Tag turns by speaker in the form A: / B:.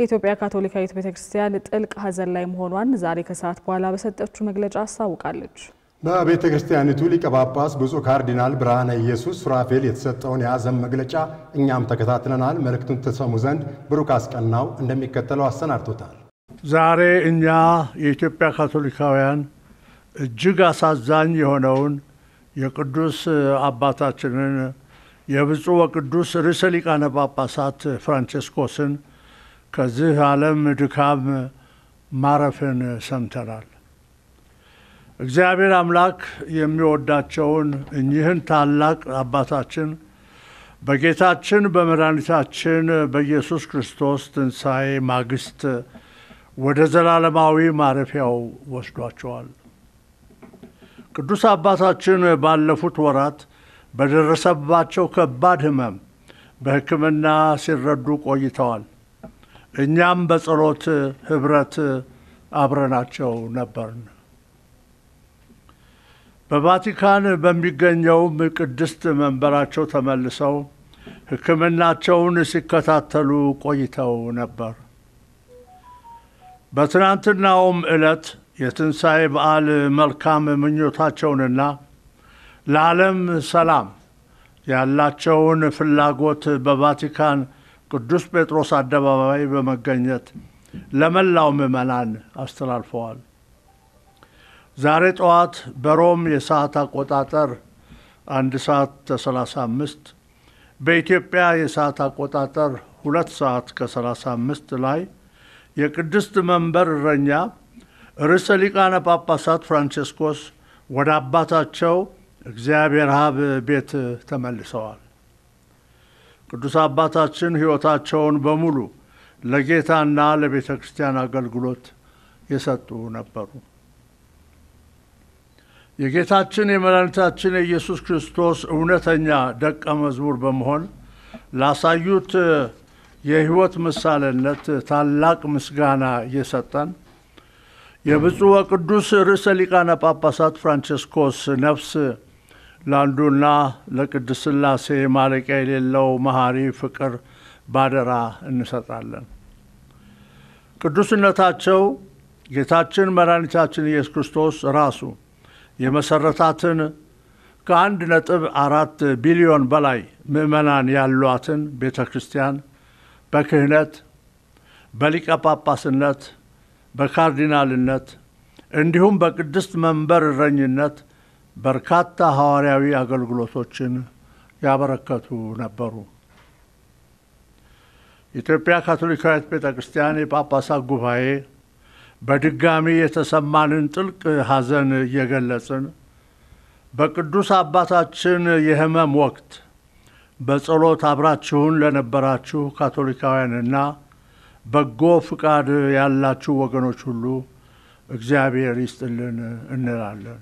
A: የኢትዮጵያ ካቶሊካዊት ቤተክርስቲያን ጥልቅ ሐዘን ላይ መሆኗን ዛሬ ከሰዓት በኋላ በሰጠችው መግለጫ አሳውቃለች።
B: በቤተክርስቲያኒቱ ሊቀ ጳጳስ ብፁዕ ካርዲናል ብርሃነ ኢየሱስ ሱራፌል የተሰጠውን የሐዘን መግለጫ እኛም ተከታትለናል። መልእክቱን ተሰሙ ዘንድ ብሩክ አስቀናው እንደሚከተለው አሰናድቶታል።
C: ዛሬ እኛ የኢትዮጵያ ካቶሊካውያን እጅግ አሳዛኝ የሆነውን የቅዱስ አባታችንን የብፁዕ ወቅዱስ ርዕሰ ሊቃነ ጳጳሳት ፍራንቺስኮስን ከዚህ ዓለም ድካም ማረፍን ሰምተናል። እግዚአብሔር አምላክ የሚወዳቸውን እኚህን ታላቅ አባታችን በጌታችን በመድኃኒታችን በኢየሱስ ክርስቶስ ትንሣኤ ማግስት ወደ ዘላለማዊ ማረፊያው ወስዷቸዋል። ቅዱስ አባታችን ባለፉት ወራት በደረሰባቸው ከባድ ሕመም በሕክምና ሲረዱ ቆይተዋል። እኛም በጸሎት ኅብረት አብረናቸው ነበርን። በቫቲካን በሚገኘውም ቅድስት መንበራቸው ተመልሰው ሕክምናቸውን ሲከታተሉ ቆይተው ነበር። በትናንትናውም ዕለት የትንሣኤ በዓል መልካም ምኞታቸውንና ለዓለም ሰላም ያላቸውን ፍላጎት በቫቲካን ቅዱስ ጴጥሮስ አደባባይ በመገኘት ለመላው ምዕመናን አስተላልፈዋል። ዛሬ ጠዋት በሮም የሰዓት አቆጣጠር 1:35 በኢትዮጵያ የሰዓት አቆጣጠር 2:35 ላይ የቅድስት መንበር እረኛ ርዕሰ ሊቃነ ጳጳሳት ፍራንቺስኮስ ወደ አባታቸው እግዚአብሔር አብ ቤት ተመልሰዋል። ቅዱስ አባታችን ሕይወታቸውን በሙሉ ለጌታና ለቤተ ክርስቲያን አገልግሎት የሰጡ ነበሩ። የጌታችን የመድኃኒታችን የኢየሱስ ክርስቶስ እውነተኛ ደቀ መዝሙር በመሆን ላሳዩት የሕይወት ምሳሌነት ታላቅ ምስጋና እየሰጠን የብፁዕ ወቅዱስ ርዕሰ ሊቃነ ጳጳሳት ፍራንቺስኮስ ነፍስ ለአንዱና ለቅድስት ሥላሴ ማለቂያ የሌለው መሐሪ ፍቅር ባደራ እንሰጣለን። ቅዱስነታቸው ጌታችን መድኃኒታችን ኢየሱስ ክርስቶስ ራሱ የመሠረታትን ከ1.4 ቢሊዮን በላይ ምዕመናን ያሏትን ቤተ ክርስቲያን በክህነት፣ በሊቀ ጳጳስነት፣ በካርዲናልነት እንዲሁም በቅድስት መንበር እረኝነት በርካታ ሐዋርያዊ አገልግሎቶችን ያበረከቱ ነበሩ። የኢትዮጵያ ካቶሊካዊት ቤተ ክርስቲያን የጳጳሳት ጉባኤ በድጋሚ የተሰማንን ጥልቅ ሐዘን እየገለጽን በቅዱስ አባታችን የሕመም ወቅት በጸሎት አብራችሁን ለነበራችሁ ካቶሊካውያንና በጎ ፍቃድ ያላችሁ ወገኖች ሁሉ እግዚአብሔር ይስጥልን እንላለን።